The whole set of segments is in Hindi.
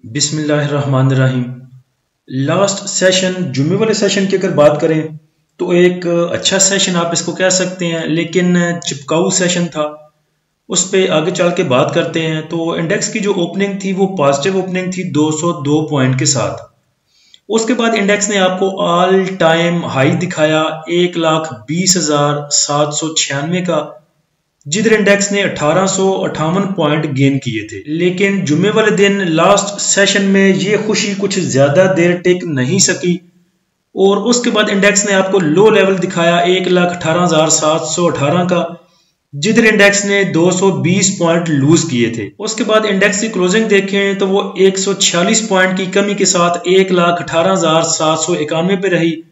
बिस्मिल्लाहिर्रहमानिर्रहीम। लास्ट सेशन जुम्मे वाले सेशन की अगर बात करें तो एक अच्छा सेशन आप इसको कह सकते हैं, लेकिन चिपकाऊ सेशन था। उस पर आगे चल के बात करते हैं। तो इंडेक्स की जो ओपनिंग थी वो पॉजिटिव ओपनिंग थी 202 पॉइंट के साथ। उसके बाद इंडेक्स ने आपको ऑल टाइम हाई दिखाया 1,20,796 का, जिधर इंडेक्स ने 1858 पॉइंट गेन किए थे। लेकिन जुम्मे वाले दिन लास्ट सेशन में ये खुशी कुछ ज्यादा देर टिक नहीं सकी और उसके बाद इंडेक्स ने आपको लो लेवल दिखाया 1,18,718 का, जिधर इंडेक्स ने 220 पॉइंट लूज किए थे। उसके बाद इंडेक्स की क्लोजिंग देखें तो वो 146 पॉइंट की कमी के साथ 1,18,791 पे रही।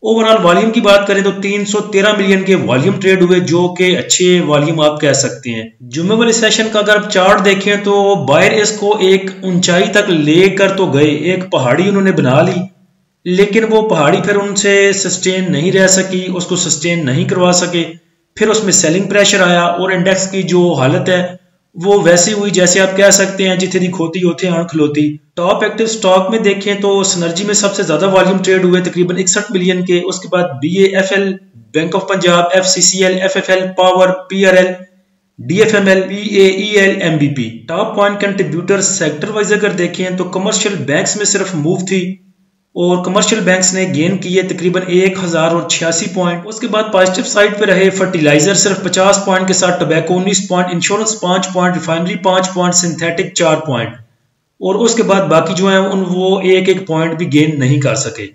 ओवरऑल वॉल्यूम की बात करें तो 313 मिलियन के वॉल्यूम ट्रेड हुए, जो कि अच्छे वॉल्यूम आप कह सकते हैं। जुम्मे वाले सेशन का अगर आप चार्ट देखें तो बायर इसको एक ऊंचाई तक लेकर तो गए, एक पहाड़ी उन्होंने बना ली, लेकिन वो पहाड़ी फिर उनसे सस्टेन नहीं रह सकी, उसको सस्टेन नहीं करवा सके। फिर उसमें सेलिंग प्रेशर आया और इंडेक्स की जो हालत है वो वैसी हुई जैसे आप कह सकते हैं जिथे दी खोती होती आंख खलोती। टॉप एक्टिव स्टॉक में देखें तो सिनर्जी में सबसे ज्यादा वॉल्यूम ट्रेड हुए तकरीबन 61 मिलियन के। उसके बाद BAFL, bank of Punjab, FCCL, FFL, power, PRL, DFML, PAEL, MBP। Top point contributor sector wise अगर देखें तो कमर्शियल बैंक्स में सिर्फ मूव थी और कमर्शियल बैंक्स ने गेन किए तकरीबन 1086 पॉइंट। उसके बाद पॉजिटिव साइड पे रहे फर्टिलाइजर सिर्फ 50 पॉइंट के साथ, tobacco 19 point, insurance 5 point, refinery 5 point, synthetic 4 point और उसके बाद बाकी जो है वो एक एक पॉइंट भी गेन नहीं कर सके।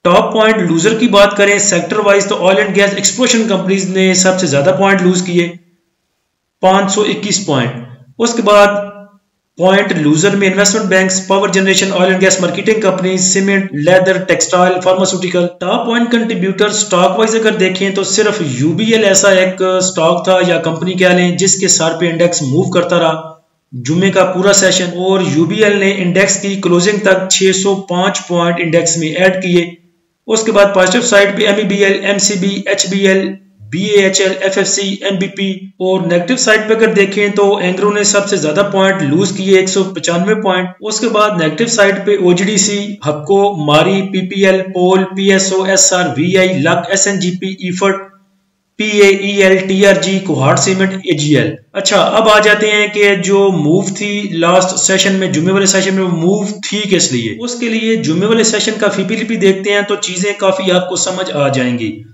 टॉप पॉइंट लूजर की बात करें सेक्टर वाइज तो oil and gas exploration companies ने सबसे ज्यादा पॉइंट लूज किए 521 पॉइंट। उसके बाद पॉइंट लूजर में investment banks, power generation, oil and gas marketing company, cement, leather, textile, pharmaceutical. Top point contributor stock wise अगर देखें तो सिर्फ UBL ऐसा एक स्टॉक था या कंपनी कह लें जिसके सर पे इंडेक्स मूव करता रहा जुम्मे का पूरा सेशन, और UBL ने इंडेक्स की क्लोजिंग तक 605 पॉइंट इंडेक्स में ऐड किए। उसके बाद पॉजिटिव साइड पे MEBL, MCB, HBL, BAHL, FFC, MBP और नेगेटिव साइड पे अगर देखें तो एंग्रो ने सबसे ज्यादा पॉइंट लूज किए 195 पॉइंट। उसके बाद नेगेटिव साइड पे OGDC, हक्को, मारी, PPL, पोल, PSO, SR, VI, luck, SNGP, Efert, PAEL, TRG, Kohat cement, AGL। अच्छा, अब आ जाते हैं कि जो मूव थी लास्ट सेशन में, जुम्मे वाले सेशन में मूव थी किस लिए। उसके लिए जुम्मे वाले सेशन का फीपीलीपी देखते हैं तो चीजें काफी आपको समझ आ जाएंगी।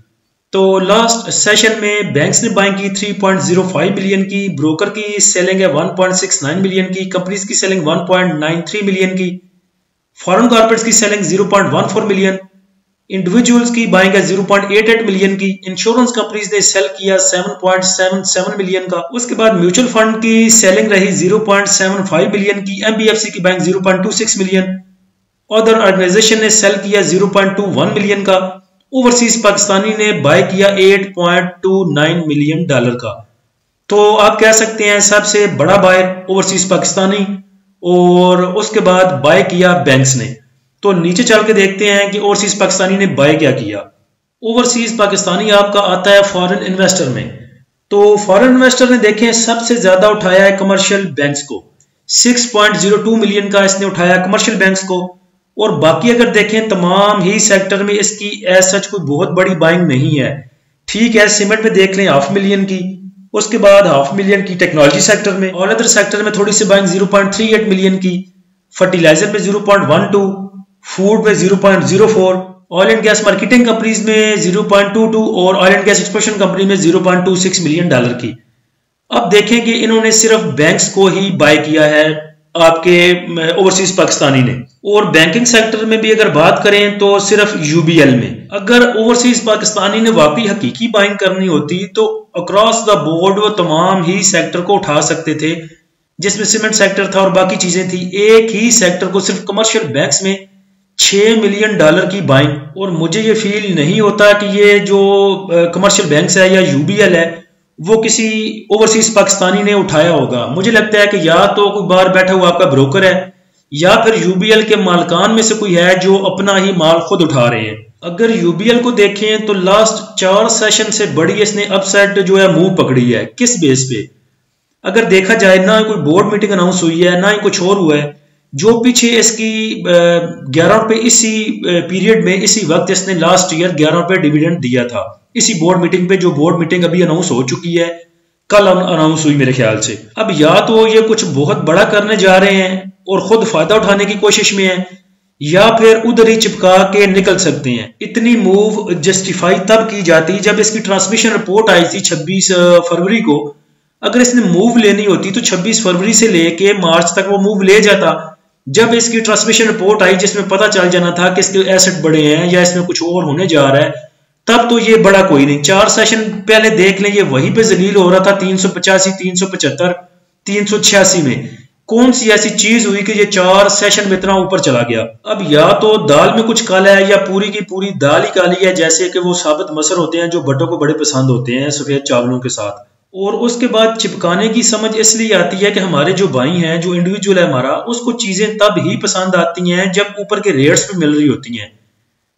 तो लास्ट सेशन में बैंक्स ने बाइंग की 3.05 बिलियन की, ब्रोकर की सेलिंग है 1.69 मिलियन की, कंपनीज की सेलिंग 1.93 मिलियन की, फॉरेन कॉर्पोरेट्स की सेलिंग 0.14 मिलियन, इंडिविजुअल्स की बाइंग है 0.88 मिलियन की, इंश्योरेंस कंपनीज ने सेल किया 7.77 मिलियन का। उसके बाद म्यूचुअल फंड की सेलिंग रही 0.75 बिलियन की, MBFC की बाइंग 0.26 मिलियन, अदर ऑर्गेनाइजेशन ने सेल किया 0.21 मिलियन का, ओवरसीज पाकिस्तानी ने बाय किया 8.29 मिलियन डॉलर का। तो आप कह सकते हैं सबसे बड़ा बायर ओवरसीज पाकिस्तानी और उसके बाद बाय किया बैंक्स ने। तो नीचे चल के देखते हैं कि ओवरसीज पाकिस्तानी ने बाय क्या किया। ओवरसीज पाकिस्तानी आपका आता है फॉरेन इन्वेस्टर में। तो फॉरेन इन्वेस्टर ने देखें सबसे ज्यादा उठाया है कमर्शियल बैंक्स को, 6.02 मिलियन का इसने उठाया कमर्शियल बैंक्स को। और बाकी अगर देखें तमाम ही सेक्टर में इसकी एज सच कोई बहुत बड़ी बाइंग नहीं है। ठीक है, सीमेंट में देख लें 500 मिलियन की, उसके बाद 500 मिलियन की टेक्नोलॉजी सेक्टर में, और अदर सेक्टर में थोड़ी सी बाइंग 0.38 मिलियन की, फर्टिलाइजर में 0.12, फूड में 0.04, oil and gas marketing companies में 0.22 और oil and gas exploration company में 0.26 मिलियन डॉलर की। अब देखें कि इन्होंने सिर्फ बैंक्स को ही बाय किया है आपके ओवरसीज पाकिस्तानी ने। और बैंकिंग सेक्टर में भी अगर बात करें तो सिर्फ UBL में। अगर ओवरसीज पाकिस्तानी ने वाकई हकीकी बाइंग करनी होती तो अक्रॉस द बोर्ड वो तमाम ही सेक्टर को उठा सकते थे, जिसमें सीमेंट सेक्टर था और बाकी चीजें थी। एक ही सेक्टर को सिर्फ कमर्शियल बैंक्स में 6 मिलियन डॉलर की बाइंग, और मुझे ये फील नहीं होता कि ये जो कमर्शियल बैंक्स है या UBL है वो किसी ओवरसीज पाकिस्तानी ने उठाया होगा। मुझे लगता है कि या तो कोई बाहर बैठा हुआ आपका ब्रोकर है या फिर UBL के मालकान में से कोई है जो अपना ही माल खुद उठा रहे हैं। अगर UBL को देखें तो लास्ट 4 सेशन से बड़ी इसने अपसाइड जो है मूव पकड़ी है। किस बेस पे? अगर देखा जाए ना कोई बोर्ड मीटिंग अनाउंस हुई है ना ही कुछ और हुआ है, जो पीछे इसकी 11 रुपए इसी पीरियड में इसी वक्त इसने लास्ट ईयर 11 रुपए डिविडेंड दिया था इसी बोर्ड मीटिंग पे, जो बोर्ड मीटिंग अभी अनाउंस हो चुकी है, कल अनाउंस हुई मेरे ख्याल से। अब या तो ये कुछ बहुत बड़ा करने जा रहे हैं और खुद फायदा उठाने की कोशिश में है, या फिर उधर ही चिपका के निकल सकते हैं। इतनी मूव जस्टिफाई तब की जाती जब इसकी ट्रांसमिशन रिपोर्ट आई थी 26 फरवरी को। अगर इसने मूव लेनी होती तो 26 फरवरी से लेके मार्च तक वो मूव ले जाता, जब इसकी ट्रांसमिशन रिपोर्ट आई जिसमें पता चल जाना था कि इसके एसेट बड़े हैं या इसमें कुछ और होने जा रहा है, तब तो ये बड़ा कोई नहीं। 4 सेशन पहले देख लें, ये वहीं पे जलील हो रहा था 385, 375, 386 में। कौन सी ऐसी चीज हुई कि ये 4 सेशन में इतना ऊपर चला गया? अब या तो दाल में कुछ काला है या पूरी की पूरी दाल ही काली है, जैसे कि वो साबित मसर होते हैं जो बटों को बड़े पसंद होते हैं सफेद चावलों के साथ। और उसके बाद चिपकाने की समझ इसलिए आती है कि हमारे जो भाई हैं, जो इंडिविजुअल है हमारा, उसको चीजें तब ही पसंद आती हैं जब ऊपर के रेट्स पे मिल रही होती हैं।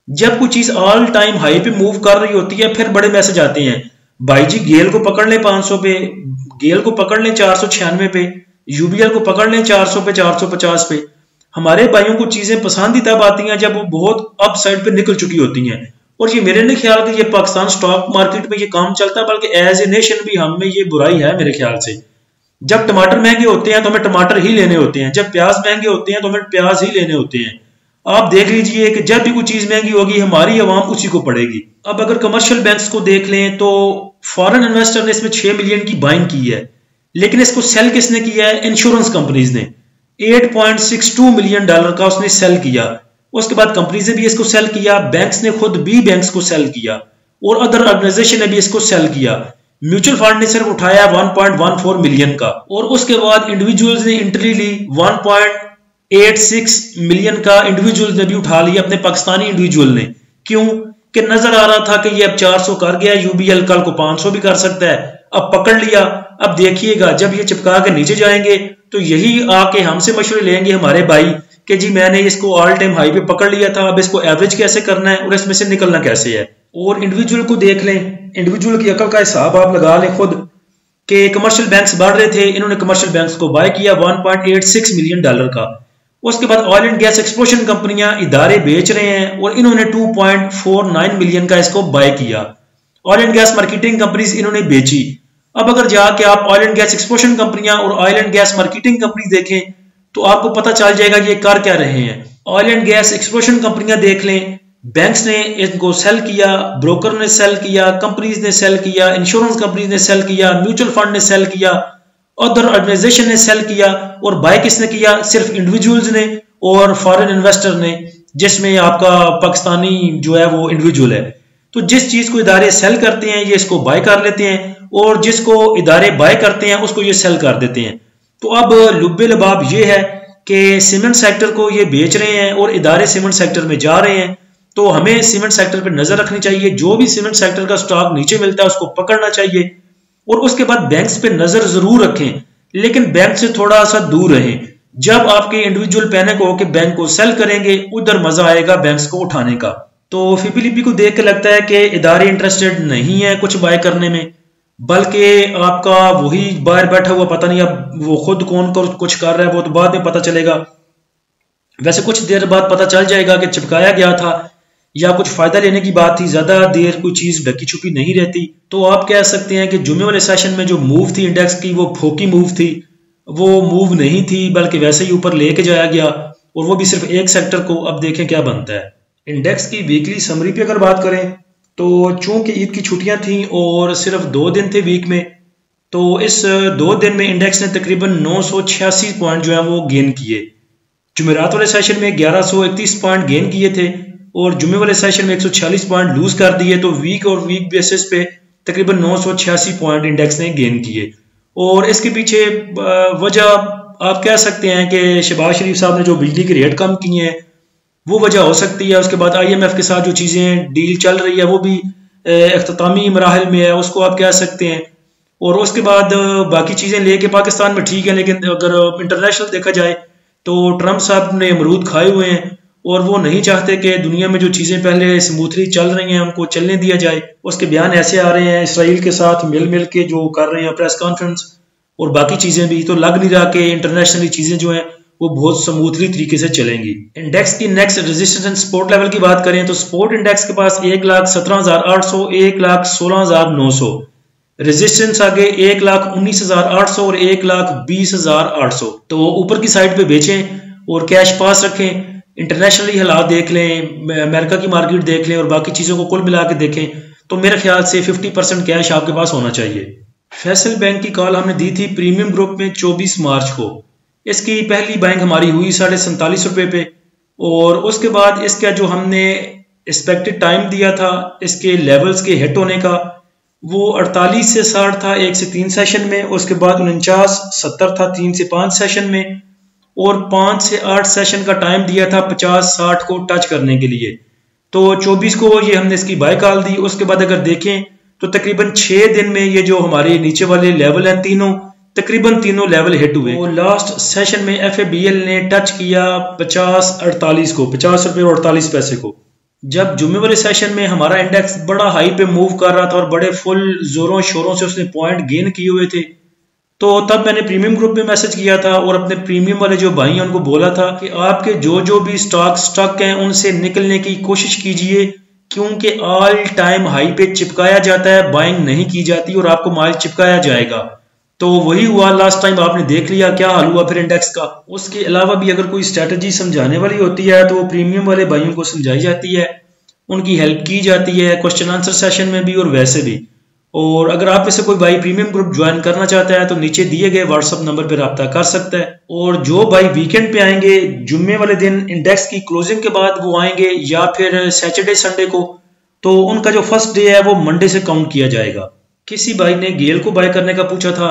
जब कोई चीज ऑल टाइम हाई पे मूव कर रही होती है फिर बड़े मैसेज आते हैं, भाई जी गेल को पकड़ ले 500 पे, गेल को पकड़ ले 496 पे, यूबीएल को पकड़ ले 400 पे, 450 पे। हमारे भाइयों को चीजें पसंद ही तब आती हैं जब वो बहुत अप साइड पे निकल चुकी होती हैं। और ये मेरे नहीं ख्याल कि ये पाकिस्तान स्टॉक मार्केट में ये काम चलता है, बल्कि एज ए नेशन भी हम में ये बुराई है मेरे ख्याल से। जब टमाटर महंगे होते हैं तो हमें टमाटर ही लेने होते हैं, जब प्याज महंगे होते हैं तो हमें प्याज ही लेने होते हैं। आप देख लीजिए कि जब भी कोई चीज महंगी होगी हमारी आवाम उसी को पड़ेगी। अब अगर कमर्शियल बैंक्स को देख लें तो फॉरेन इन्वेस्टर ने इसमें 6 मिलियन की बाइंग की है, लेकिन इसको सेल किसने किया है? इंश्योरेंस कंपनीज ने। $8.62 मिलियन का उसने सेल किया। उसके बाद कंपनीज ने भी इसको सेल किया, बैंक्स ने खुद भी बैंक्स को सेल किया, और अदर ऑर्गेनाइजेशन ने भी इसको सेल किया। म्यूचुअल फंड ने सिर्फ उठाया 1.14 मिलियन का, और उसके बाद इंडिविजुअल्स ने एंट्री ली 1.86 मिलियन का। इंडिविजुअल्स ने भी उठा लिया, अपने पाकिस्तानी इंडिविजुअल ने। क्यों? कि नजर आ रहा था कि ये अब 400 कर गया, यूबीएल कल को 500 भी कर सकता है, अब पकड़ लिया। अब देखिएगा जब ये चिपका के नीचे जाएंगे तो यही आके हमसे मशवरे लेंगे हमारे भाई कि जी मैंने इसको ऑल टाइम हाई पे पकड़ लिया था, अब इसको एवरेज कैसे करना है और इसमें से निकलना कैसे है। और इंडिविजुअल को देख लें, इंडिविजुअल की अकल का हिसाब आप लगा लें खुद कि कमर्शियल बैंक्स बढ़ रहे थे, इन्होंने कमर्शियल बैंक्स को बाय किया $1.86 मिलियन का। उसके बाद ऑयल एंड गैस एक्सप्लोरेशन कंपनियां इदारे बेच रहे हैं और इन्होंने 2.49 मिलियन का इसको बाय किया। Oil and gas marketing companies इन्होंने बेची। अब अगर जाके आप ऑयल एंड गैस एक्सप्लोरेशन कंपनियां और oil and gas marketing company देखें तो आपको पता चल जाएगा ये कर क्या रहे हैं। ऑयल एंड गैस एक्सप्लोरेशन कंपनियां देख लें, बैंक्स ने इनको सेल किया, ब्रोकर ने सेल किया, कंपनीज ने सेल किया, इंश्योरेंस कंपनीज ने सेल किया, म्यूचुअल फंड ने सेल किया, अदर ऑर्गेनाइजेशन ने सेल किया। और बाय किसने किया? सिर्फ इंडिविजुअल्स ने और फॉरेन इन्वेस्टर ने, जिसमें आपका पाकिस्तानी जो है वो इंडिविजुअल है। तो जिस चीज को इदारे सेल करते हैं ये इसको बाय कर लेते हैं, और जिसको इदारे बाय करते हैं उसको ये सेल कर देते हैं। तो अब लुब्बे लबाब ये है कि सीमेंट सेक्टर को ये बेच रहे हैं और इदारे सीमेंट सेक्टर में जा रहे हैं। तो हमें सीमेंट सेक्टर पर नजर रखनी चाहिए, जो भी सीमेंट सेक्टर का स्टॉक नीचे मिलता है उसको पकड़ना चाहिए। और उसके बाद बैंक्स पे नजर जरूर रखें, लेकिन बैंक से थोड़ा सा दूर रहें। जब आपके इंडिविजुअल पैनिक हो कि बैंक को सेल करेंगे, उधर मजा आएगा बैंक्स को उठाने का। तो फिपीलीपी को देख के लगता है कि इदारे इंटरेस्टेड नहीं है कुछ बाय करने में, बल्कि आपका वही बाहर बैठा हुआ, पता नहीं अब वो खुद कौन कुछ कर रहा है, वो तो बाद में पता चलेगा। वैसे कुछ देर बाद पता चल जाएगा कि चिपकाया गया था या कुछ फायदा लेने की बात थी, ज्यादा देर कोई चीज ढकी छुपी नहीं रहती। तो आप कह सकते हैं कि जुमे वाले सेशन में जो मूव थी इंडेक्स की वो फोकी मूव थी, वो मूव नहीं थी बल्कि वैसे ही ऊपर लेके जाया गया, और वो भी सिर्फ एक सेक्टर को। अब देखें क्या बनता है। इंडेक्स की वीकली समरी पे अगर बात करें तो चूंकि ईद की छुट्टियां थी और सिर्फ 2 दिन थे वीक में, तो इस 2 दिन में इंडेक्स ने तकरीबन 986 पॉइंट जो है वो गेन किए। जुमेरात वाले सेशन में 1131 पॉइंट गेन किए थे और जुमे वाले सेशन में 146 पॉइंट लूज कर दिए। तो वीक और वीक बेसिस पे तकरीबन 986 पॉइंट इंडेक्स ने गेन किए। और इसके पीछे वजह आप कह सकते हैं कि शहबाज शरीफ साहब ने जो बिजली के रेट कम किए हैं वो वजह हो सकती है। उसके बाद IMF के साथ जो चीज़ें डील चल रही है वो भी इख्तितामी मराहल में है, उसको आप कह सकते हैं। और उसके बाद बाकी चीज़ें लेके पाकिस्तान में ठीक है, लेकिन अगर इंटरनेशनल देखा जाए तो ट्रंप साहब ने अमरूद खाए हुए हैं और वो नहीं चाहते कि दुनिया में जो चीज़ें पहले स्मूथली चल रही हैं उनको चलने दिया जाए। उसके बयान ऐसे आ रहे हैं इसराइल के साथ मिल के जो कर रहे हैं प्रेस कॉन्फ्रेंस और बाकी चीज़ें भी, तो लग नहीं रहा कि इंटरनेशनली चीज़ें जो हैं वो बहुत स्मूथली तरीके से चलेंगी। इंडेक्स की next resistance and support level की बात करें तो सपोर्ट इंडेक्स के पास 1,17,800, 1,16,900, रेजिस्टेंस आगे 1,19,800 और 1,20,800। तो ऊपर की साइड पे बेचें और कैश पास रखें। इंटरनेशनली हालात देख लें, अमेरिका की मार्केट देख लें और बाकी चीज़ों को कुल मिला के देखें तो मेरे ख्याल से 50% कैश आपके पास होना चाहिए। फैसल बैंक की कॉल हमने दी थी प्रीमियम ग्रुप में 24 मार्च को। इसकी पहली बाइंग हमारी हुई 47.5 रुपये पे और उसके बाद इसका जो हमने एक्सपेक्टेड टाइम दिया था इसके लेवल्स के हिट होने का वो 48 से 60 था 1 से 3 सेशन में, उसके बाद 49-70 था 3 से 5 सेशन में और 5 से 8 सेशन का टाइम दिया था 50-60 को टच करने के लिए। तो 24 को ये हमने इसकी बाय कॉल दी। उसके बाद अगर देखें तो तकरीबन 6 दिन में ये जो हमारे नीचे वाले लेवल हैं तकरीबन तीनों लेवल हिट हुए। और लास्ट सेशन में FABL ने टच किया 50.48 को, 50 रुपये और 48 पैसे को। जब जुम्मे वाले सेशन में हमारा इंडेक्स बड़ा हाई पे मूव कर रहा था और बड़े फुल जोरों शोरों से उसने पॉइंट गेन किए हुए थे, तो तब मैंने प्रीमियम ग्रुप में मैसेज किया था और अपने प्रीमियम वाले जो भाई हैं उनको बोला था कि आपके जो भी स्टॉक हैं उनसे निकलने की कोशिश कीजिए, क्योंकि ऑल टाइम हाई पे चिपकाया जाता है, बाइंग नहीं की जाती और आपको माल चिपकाया जाएगा। तो वही हुआ लास्ट टाइम, आपने देख लिया क्या हाल हुआ फिर इंडेक्स का। उसके अलावा भी अगर कोई स्ट्रेटजी समझाने वाली होती है तो वो प्रीमियम वाले भाइयों को समझाई जाती है, उनकी हेल्प की जाती है क्वेश्चन आंसर सेशन में भी और वैसे भी। और अगर आप में से कोई भाई प्रीमियम ग्रुप ज्वाइन करना चाहता है तो नीचे दिए गए व्हाट्सएप नंबर पर रब्ता कर सकता है। और जो भाई वीकेंड पे आएंगे जुम्मे वाले दिन इंडेक्स की क्लोजिंग के बाद वो आएंगे या फिर सैटरडे संडे को, तो उनका जो फर्स्ट डे है वो मंडे से काउंट किया जाएगा। किसी भाई ने गेल को बाय करने का पूछा था,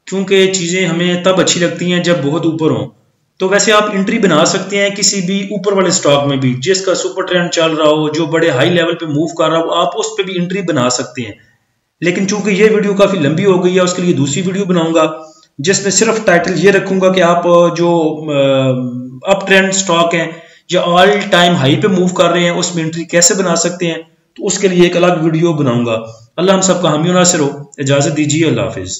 क्योंकि चीजें हमें तब अच्छी लगती हैं जब बहुत ऊपर हों। तो वैसे आप एंट्री बना सकते हैं किसी भी ऊपर वाले स्टॉक में भी, जिसका सुपर ट्रेंड चल रहा हो, जो बड़े हाई लेवल पे मूव कर रहा हो, आप उस पर भी एंट्री बना सकते हैं। लेकिन चूंकि ये वीडियो काफी लंबी हो गई है, उसके लिए दूसरी वीडियो बनाऊंगा जिसमें सिर्फ टाइटल ये रखूंगा कि आप जो अप ट्रेंड स्टॉक हैं या ऑल टाइम हाई पे मूव कर रहे हैं उसमें एंट्री कैसे बना सकते हैं, तो उसके लिए एक अलग वीडियो बनाऊंगा। अल्लाह हम सबका हामी और नासिर हो। इजाजत दीजिए, अल्लाह हाफिज।